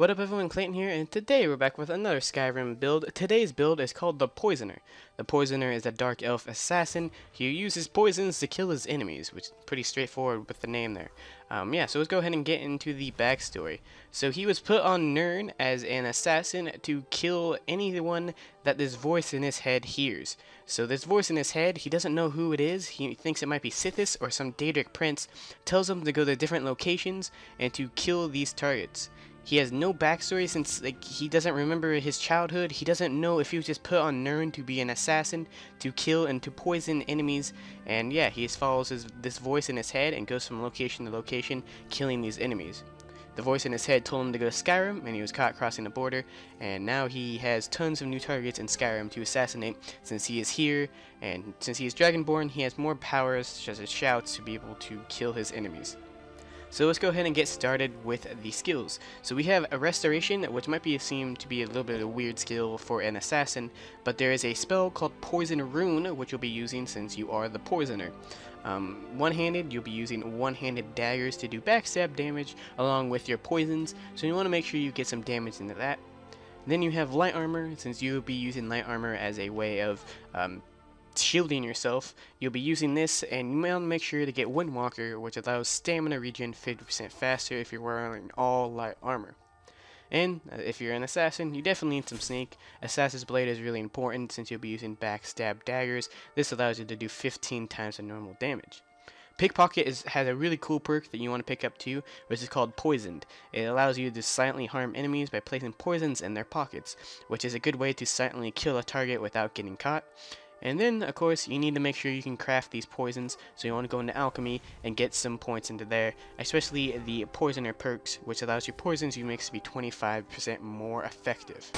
What up everyone, Clayton here, and today we're back with another Skyrim build. Today's build is called the Poisoner. The Poisoner is a dark elf assassin who uses poisons to kill his enemies, which is pretty straightforward with the name there. So let's go ahead and get into the backstory. So he was put on Nirn as an assassin to kill anyone that this voice in his head hears. So this voice in his head, he doesn't know who it is. He thinks it might be Sithis or some Daedric prince, tells him to go to different locations and to kill these targets. He has no backstory since he doesn't remember his childhood. He doesn't know if he was just put on Nirn to be an assassin, to kill and to poison enemies. And yeah, he just follows this voice in his head and goes from location to location, killing these enemies. The voice in his head told him to go to Skyrim, and he was caught crossing the border. And now he has tons of new targets in Skyrim to assassinate since he is here. And since he is Dragonborn, he has more powers, such as shouts, to be able to kill his enemies. So let's go ahead and get started with the skills. So we have a Restoration, which might be seem to be a little bit of a weird skill for an assassin, but there is a spell called Poison Rune, which you'll be using since you are the Poisoner. One-handed, you'll be using one-handed daggers to do backstab damage along with your poisons, so you want to make sure you get some damage into that. Then you have Light Armor, since you'll be using Light Armor as a way of shielding yourself. You'll be using this, and you want to make sure to get Windwalker, which allows stamina regen 50% faster if you're wearing all light armor. And if you're an assassin, you definitely need some sneak. Assassin's Blade is really important since you'll be using backstab daggers. This allows you to do 15 times the normal damage. Pickpocket has a really cool perk that you want to pick up too, which is called Poisoned. It allows you to silently harm enemies by placing poisons in their pockets, which is a good way to silently kill a target without getting caught. And then, of course, you need to make sure you can craft these poisons, so you want to go into alchemy and get some points into there, especially the poisoner perks, which allows your poisons you mix to be 25% more effective.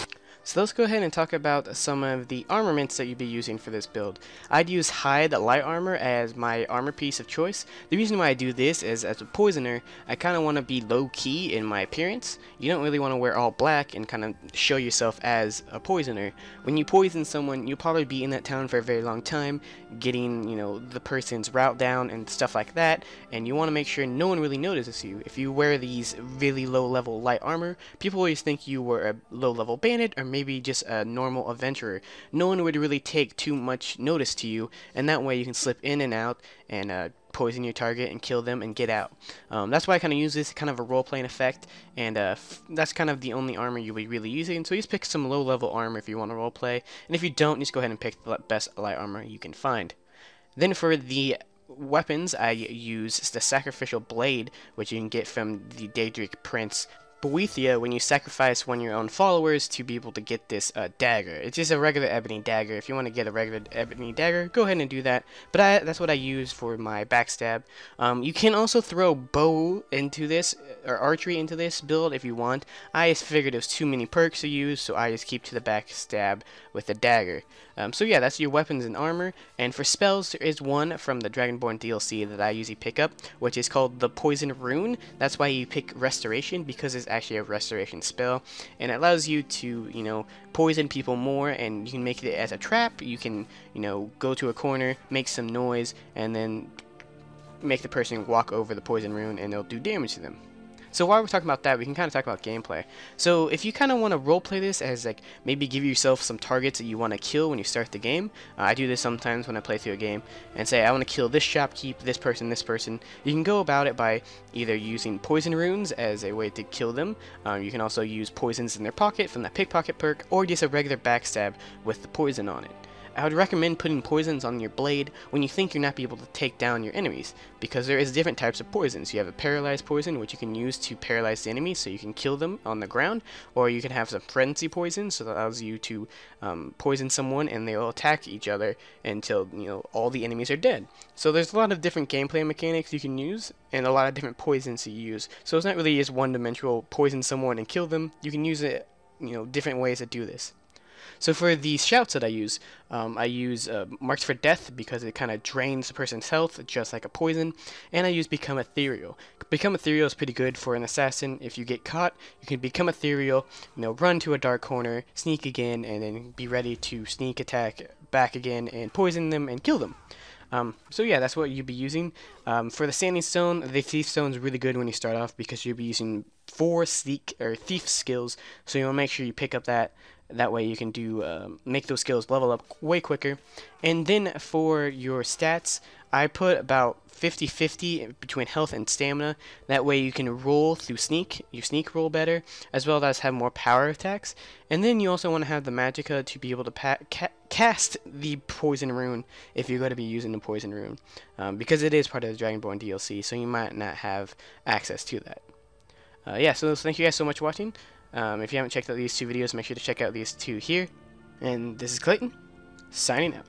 So let's go ahead and talk about some of the armaments that you'd be using for this build. I'd use Hide Light Armor as my armor piece of choice. The reason why I do this is, as a poisoner, I kind of want to be low-key in my appearance. You don't really want to wear all black and kind of show yourself as a poisoner. When you poison someone, you'll probably be in that town for a very long time, getting, the person's route down and stuff like that, and you want to make sure no one really notices you. If you wear these really low-level light armor, people always think you were a low-level bandit or maybe just a normal adventurer. No one would really take too much notice to you, and that way you can slip in and out and poison your target and kill them and get out. That's why I kind of use this kind of a role-playing effect, and that's kind of the only armor you'll be really using. So just pick some low-level armor if you want to role-play, and if you don't, just go ahead and pick the best light armor you can find. Then for the weapons, I use the Sacrificial Blade, which you can get from the Daedric Prince Boethia when you sacrifice one of your own followers to be able to get this dagger. It's just a regular ebony dagger. If you want to get a regular ebony dagger, go ahead and do that. But that's what I use for my backstab. You can also throw bow into this, or archery into this build if you want. I just figured it was too many perks to use, so I just keep to the backstab with the dagger. So yeah, that's your weapons and armor. And for spells, there is one from the Dragonborn DLC that I usually pick up, which is called the Poison Rune. That's why you pick Restoration, because it's actually a restoration spell, and it allows you to poison people more, and you can make it as a trap. You can go to a corner, make some noise, and then make the person walk over the poison rune, and it'll do damage to them. So while we're talking about that, we can kind of talk about gameplay. So if you kind of want to roleplay this as maybe give yourself some targets that you want to kill when you start the game. I do this sometimes when I play through a game and say I want to kill this shopkeep, this person. You can go about it by either using poison runes as a way to kill them. You can also use poisons in their pocket from that pickpocket perk, or just a regular backstab with the poison on it. I would recommend putting poisons on your blade when you think you're not be able to take down your enemies, because there is different types of poisons. You have a paralyzed poison, which you can use to paralyze the enemy so you can kill them on the ground, or you can have some frenzy poison, so that allows you to poison someone and they'll attack each other until all the enemies are dead. So there's a lot of different gameplay mechanics you can use, and a lot of different poisons to use. So it's not really just one-dimensional poison someone and kill them. You can use it, different ways to do this. So for the shouts that I use Marks for Death because it kind of drains the person's health just like a poison, and I use Become Ethereal. Become Ethereal is pretty good for an assassin. If you get caught, you can become ethereal, run to a dark corner, sneak again, and then be ready to sneak attack back again and poison them and kill them. So yeah, that's what you'd be using. For the Sanding Stone, the Thief Stone is really good when you start off because you'll be using 4 sneak or thief skills, so you want to make sure you pick up that way you can do make those skills level up way quicker. And then for your stats, I put about 50-50 between health and stamina. That way you can roll through sneak, you sneak roll better, as well as have more power attacks. And then you also want to have the magicka to be able to cast the poison rune if you're going to be using the poison rune, because it is part of the Dragonborn DLC, so you might not have access to that. Yeah, so thank you guys so much for watching. If you haven't checked out these 2 videos, make sure to check out these 2 here. And this is Clayton, signing out.